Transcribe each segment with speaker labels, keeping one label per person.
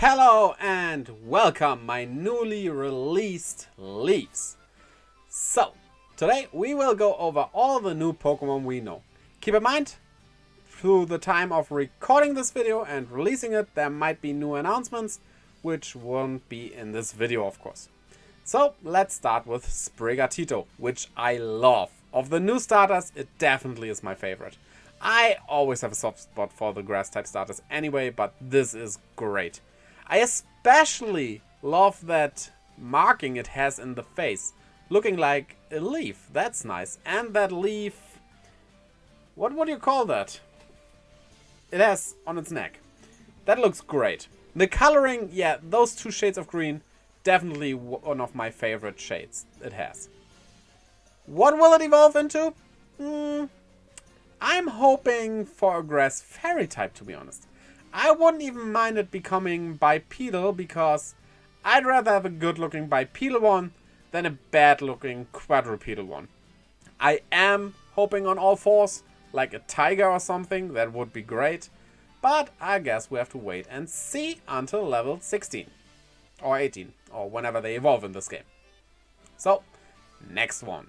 Speaker 1: Hello and welcome, my newly released Leafs. So, today we will go over all the new Pokemon we know. Keep in mind, through the time of recording this video and releasing it, there might be new announcements, which won't be in this video, of course. So, let's start with Sprigatito, which I love. Of the new starters, it definitely is my favorite. I always have a soft spot for the grass type starters anyway, but this is great. I especially love that marking it has in the face, looking like a leaf. That's nice. And that leaf, what would you call that? It has on its neck. That looks great. The coloring, yeah, those two shades of green, definitely one of my favorite shades it has. What will it evolve into? I'm hoping for a grass fairy type, to be honest. I wouldn't even mind it becoming bipedal, because I'd rather have a good looking bipedal one than a bad looking quadrupedal one. I am hoping on all fours, like a tiger or something. That would be great. But I guess we have to wait and see until level 16 or 18 or whenever they evolve in this game. So, next one.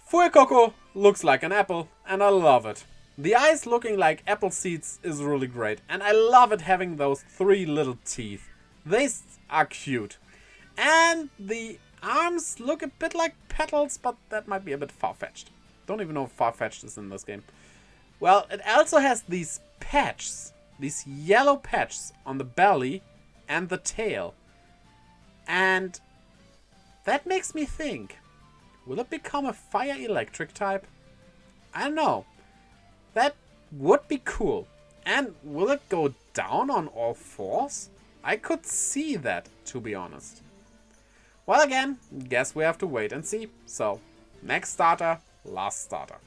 Speaker 1: Fuecoco looks like an apple and I love it. The eyes looking like apple seeds is really great, and I love it having those three little teeth. They are cute. And the arms look a bit like petals, but that might be a bit far-fetched. Don't even know if far-fetched is in this game. Well, it also has these patches, these yellow patches on the belly and the tail. And that makes me think, will it become a fire-electric type? I don't know. That would be cool. And will it go down on all fours? I could see that, to be honest. Well, again, guess we have to wait and see. So, next starter, last starter.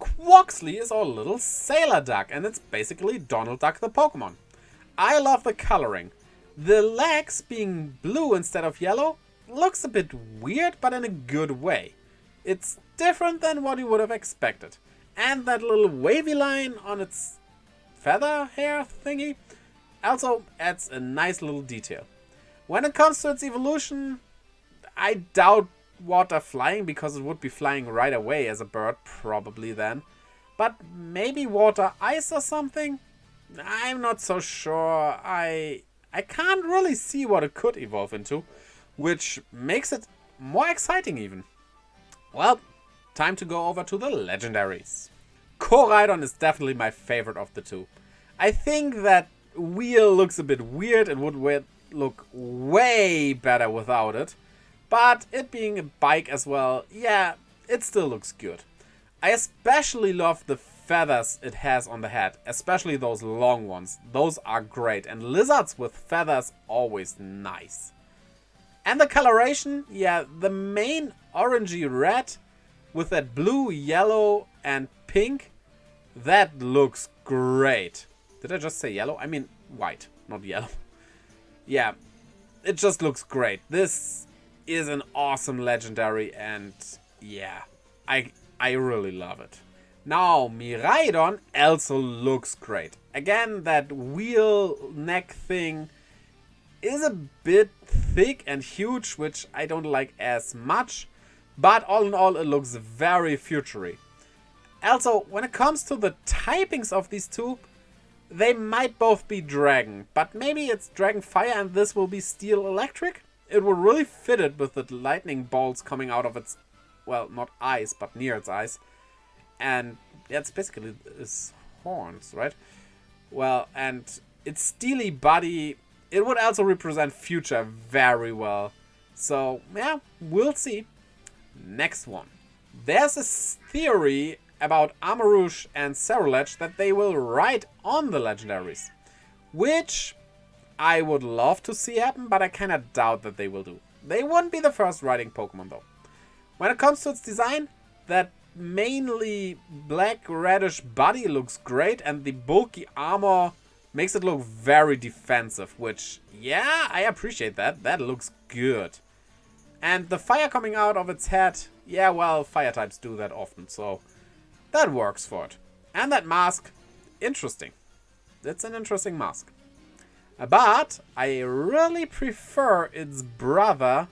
Speaker 1: Quoxley is our little sailor duck, and it's basically Donald Duck the Pokemon. I love the coloring. The legs being blue instead of yellow looks a bit weird, but in a good way. It's different than what you would have expected. And that little wavy line on its feather hair thingy also adds a nice little detail. When it comes to its evolution, I doubt water flying, because it would be flying right away as a bird, probably then. But maybe water ice or something? I'm not so sure. I can't really see what it could evolve into, which makes it more exciting even. Well, time to go over to the legendaries. Koraidon is definitely my favorite of the two. I think that wheel looks a bit weird. It would look way better without it. But it being a bike as well, yeah, it still looks good. I especially love the feathers it has on the head, especially those long ones. Those are great, and lizards with feathers always nice. And the coloration, yeah, the main orangey red with that blue, yellow, and pink, that looks great. Did I just say yellow? I mean white, not yellow. Yeah, it just looks great. This is an awesome legendary, and yeah, I really love it. Now, Miraidon also looks great. Again, that wheel neck thing is a bit thick and huge, which I don't like as much. But all in all, it looks very futury. Also, when it comes to the typings of these two, they might both be dragon. But maybe it's dragon fire and this will be steel electric? It will really fit it with the lightning bolts coming out of its, well, not eyes, but near its eyes. And that's basically its horns, right? Well, and its steely body, it would also represent future very well. So, yeah, we'll see. Next one. There's a theory about Armarouge and Cerulege that they will ride on the legendaries, which I would love to see happen, but I kinda doubt that they will do. They wouldn't be the first riding Pokemon though. When it comes to its design, that mainly black reddish body looks great, and the bulky armor makes it look very defensive, which, yeah, I appreciate that. That looks good. And the fire coming out of its head, yeah, well, fire types do that often, so that works for it. And that mask, interesting. It's an interesting mask. But I really prefer its brother,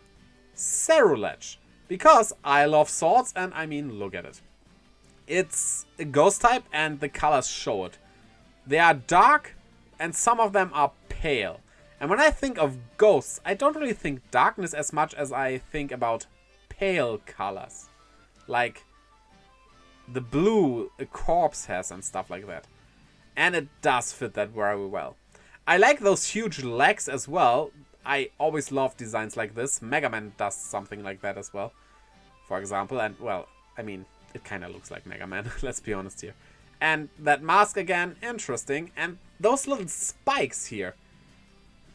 Speaker 1: Cerulege. Because I love swords, and I mean, look at it. It's a ghost type, and the colors show it. They are dark, and some of them are pale. And when I think of ghosts, I don't really think darkness as much as I think about pale colors. Like the blue a corpse has and stuff like that. And it does fit that very well. I like those huge legs as well. I always love designs like this. Mega Man does something like that as well, for example. And, well, I mean, it kind of looks like Mega Man, let's be honest here. And that mask again, interesting. And those little spikes here,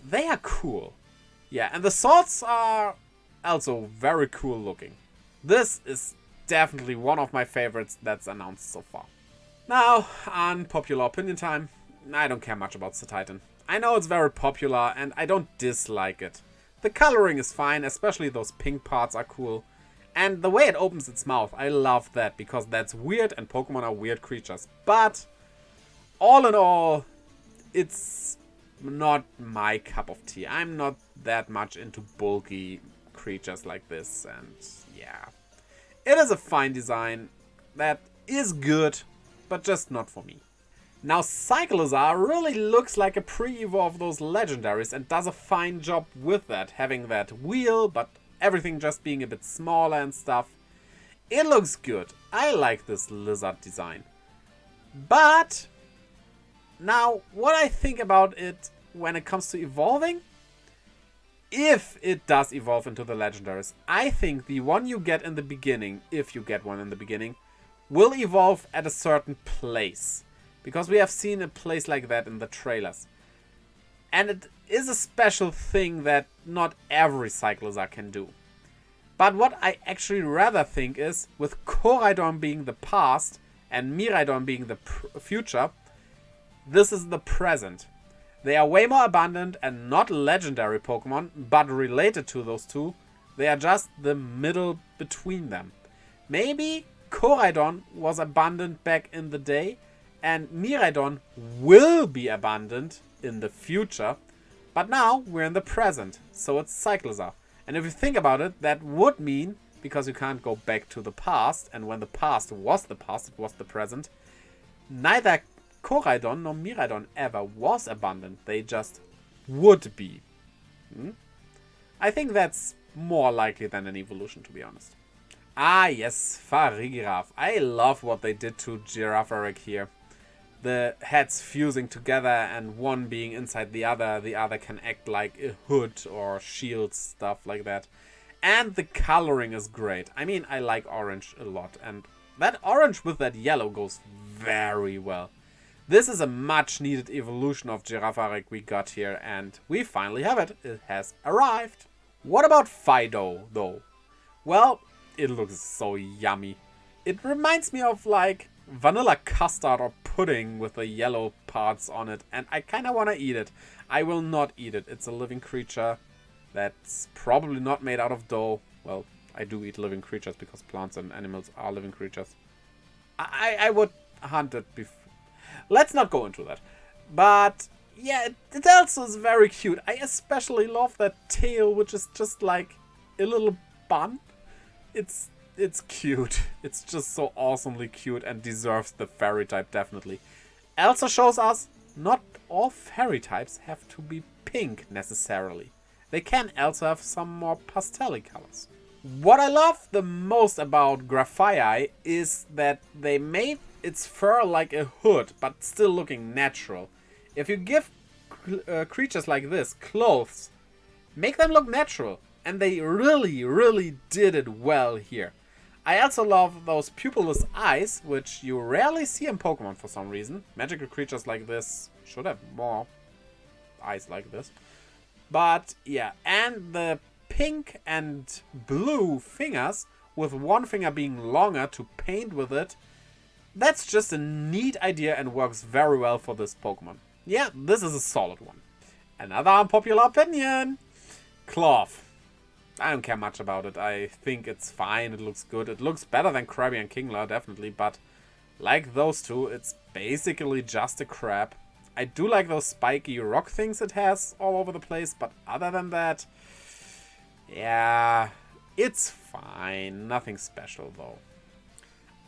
Speaker 1: they are cool. Yeah, and the swords are also very cool looking. This is definitely one of my favorites that's announced so far. Now, unpopular opinion time. I don't care much about the Titan. I know it's very popular and I don't dislike it. The coloring is fine, especially those pink parts are cool. And the way it opens its mouth, I love that because that's weird and Pokemon are weird creatures. But all in all, it's not my cup of tea. I'm not that much into bulky creatures like this, and yeah. It is a fine design that is good, but just not for me. Now, Cyclizar really looks like a pre-evo of those legendaries and does a fine job with that, having that wheel, but everything just being a bit smaller and stuff. It looks good. I like this lizard design. But now, what I think about it when it comes to evolving, if it does evolve into the legendaries, I think the one you get in the beginning, if you get one in the beginning, will evolve at a certain place. Because we have seen a place like that in the trailers. And it is a special thing that not every Cyclizar can do. But what I actually rather think is, with Koraidon being the past and Miraidon being the future, this is the present. They are way more abundant and not legendary Pokemon, but related to those two. They are just the middle between them. Maybe Koraidon was abundant back in the day, and Miraidon will be abundant in the future, but now we're in the present, so it's Cyclizar. And if you think about it, that would mean, because you can't go back to the past, and when the past, it was the present, neither Koraidon nor Miraidon ever was abundant, they just would be. I think that's more likely than an evolution, to be honest. Ah yes, Farigiraf. I love what they did to Girafarig here. The heads fusing together and one being inside the other can act like a hood or shield, stuff like that. And the coloring is great. I mean, I like orange a lot, and that orange with that yellow goes very well. This is a much needed evolution of Girafarig we got here, and we finally have it. It has arrived. What about Fidough, though? Well, it looks so yummy. It reminds me of like vanilla custard or pudding with the yellow parts on it, and I kind of want to eat it. I will not eat it. It's a living creature that's probably not made out of dough. Well, I do eat living creatures because plants and animals are living creatures. I would hunt it before. Let's not go into that. But yeah, it also is very cute. I especially love that tail, which is just like a little bun. It's cute. It's just so awesomely cute and deserves the fairy type, definitely. Also shows us not all fairy types have to be pink necessarily. They can also have some more pastel colors. What I love the most about Grafaiai is that they made its fur like a hood, but still looking natural. If you give creatures like this clothes, make them look natural. And they really, really did it well here. I also love those pupilless eyes, which you rarely see in Pokemon for some reason. Magical creatures like this should have more eyes like this. But yeah, and the pink and blue fingers, with one finger being longer to paint with it. That's just a neat idea and works very well for this Pokemon. Yeah, this is a solid one. Another unpopular opinion. Cloth. I don't care much about it. I think it's fine. It looks good. It looks better than Krabby and Kingler, definitely. But like those two, it's basically just a crab. I do like those spiky rock things it has all over the place, but other than that, yeah, it's fine. Nothing special though.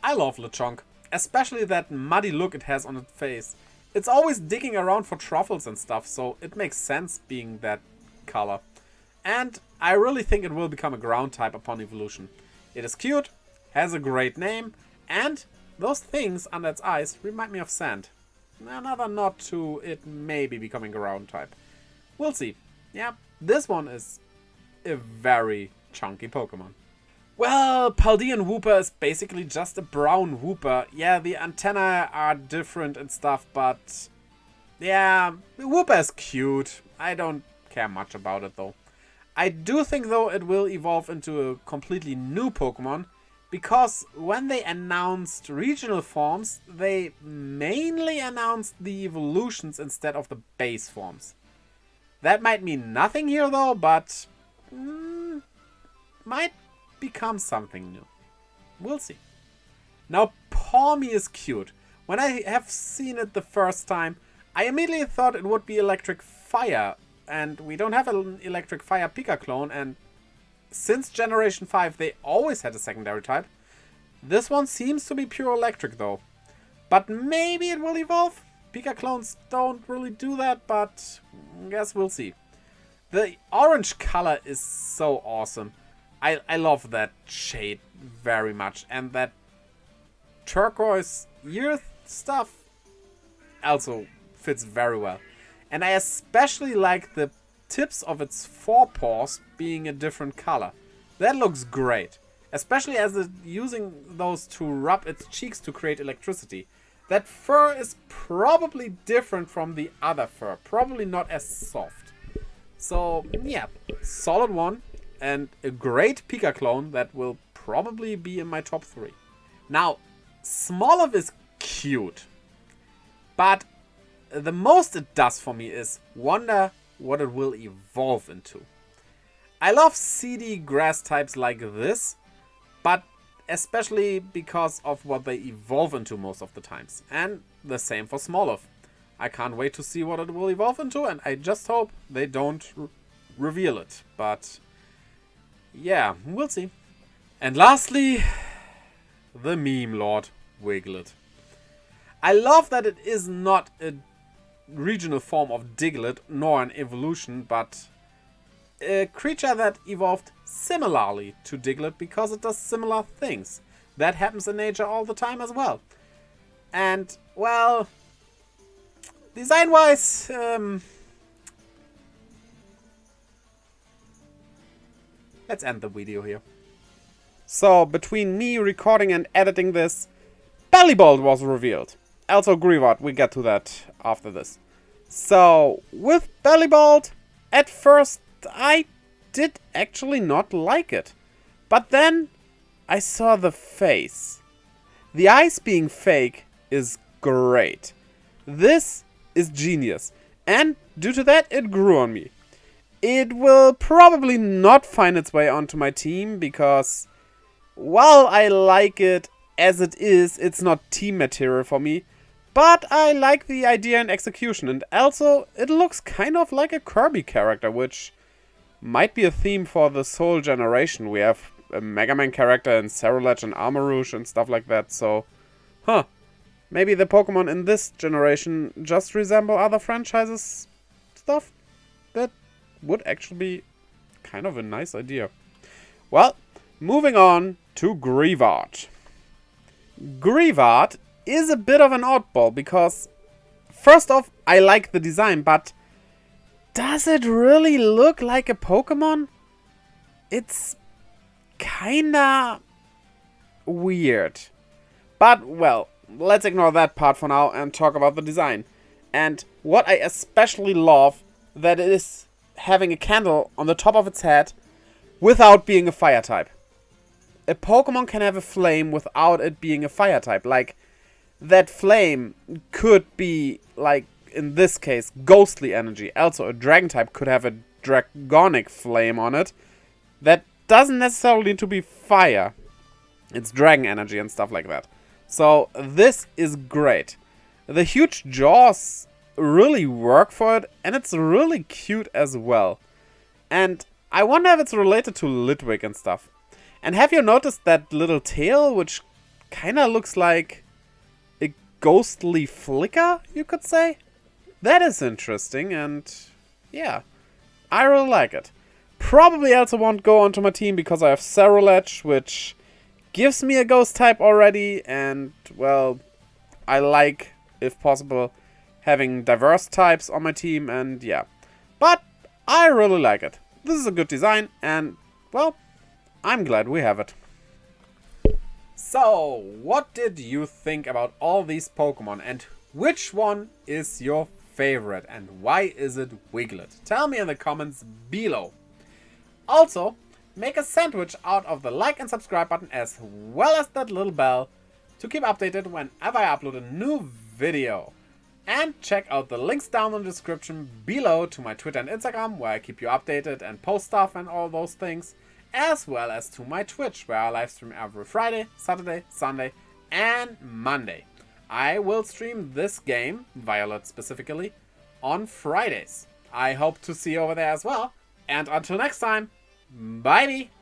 Speaker 1: I love Lechonk, especially that muddy look it has on its face. It's always digging around for truffles and stuff, so it makes sense being that color. And I really think it will become a ground type upon evolution. It is cute, has a great name, and those things under its eyes remind me of sand. Another nod to it maybe becoming ground type. We'll see. Yeah, this one is a very chunky Pokemon. Well, Paldean Wooper is basically just a brown Wooper. Yeah, the antennae are different and stuff, but yeah, Wooper is cute. I don't care much about it though. I do think though it will evolve into a completely new Pokemon, because when they announced regional forms, they mainly announced the evolutions instead of the base forms. That might mean nothing here though, but might become something new. We'll see. Now, Pawmi is cute. When I have seen it the first time, I immediately thought it would be Electric Fire, and we don't have an Electric Fire Pika clone, and since Generation 5 they always had a secondary type. This one seems to be pure electric though. But maybe it will evolve? Pika clones don't really do that, but I guess we'll see. The orange color is so awesome. I love that shade very much, and that turquoise ear stuff also fits very well. And I especially like the tips of its forepaws being a different color. That looks great, especially as it's using those to rub its cheeks to create electricity. That fur is probably different from the other fur, probably not as soft. So yeah, solid one. And a great Pika clone that will probably be in my top 3. Now, Smoliv is cute. But the most it does for me is wonder what it will evolve into. I love seedy grass types like this, but especially because of what they evolve into most of the times. And the same for Smoliv. I can't wait to see what it will evolve into, and I just hope they don't reveal it. But yeah, we'll see. And lastly, the meme lord, Wiglet. I love that it is not a regional form of Diglett, nor an evolution, but a creature that evolved similarly to Diglett because it does similar things. That happens in nature all the time as well. And, well, design-wise, let's end the video here. So, between me recording and editing this, Bellibolt was revealed. Also Greavard, we get to that after this. So, with Bellibolt, at first I did actually not like it. But then I saw the face. The eyes being fake is great. This is genius. And due to that, it grew on me. It will probably not find its way onto my team because, while I like it as it is, it's not team material for me. But I like the idea and execution, and also it looks kind of like a Kirby character, which might be a theme for this whole generation. We have a Mega Man character in Cerulege and Armarouge and stuff like that, so, maybe the Pokemon in this generation just resemble other franchises stuff? That would actually be kind of a nice idea. Well, moving on to Greavard. Greavard is a bit of an oddball because, first off, I like the design, but does it really look like a Pokemon? It's kinda weird. But, well, let's ignore that part for now and talk about the design. And what I especially love, that it is having a candle on the top of its head without being a fire type. A Pokemon can have a flame without it being a fire type. Like, that flame could be, like, in this case, ghostly energy. Also, a dragon type could have a dragonic flame on it. That doesn't necessarily need to be fire. It's dragon energy and stuff like that. So, this is great. The huge jaws really work for it, and it's really cute as well. And I wonder if it's related to Litwick and stuff. And have you noticed that little tail, which kind of looks like a ghostly flicker, you could say? That is interesting, and yeah, I really like it. Probably also won't go onto my team because I have Scarlet, which gives me a ghost type already, and well, I like, if possible, having diverse types on my team, and yeah. But I really like it. This is a good design, and well, I'm glad we have it. So, what did you think about all these Pokemon, and which one is your favorite, and why is it Wiglet? Tell me in the comments below. Also, make a sandwich out of the like and subscribe button as well as that little bell to keep updated whenever I upload a new video. And check out the links down in the description below to my Twitter and Instagram, where I keep you updated and post stuff and all those things, as well as to my Twitch, where I live stream every Friday, Saturday, Sunday and Monday. I will stream this game, Violet specifically, on Fridays. I hope to see you over there as well. And until next time, bye-bye!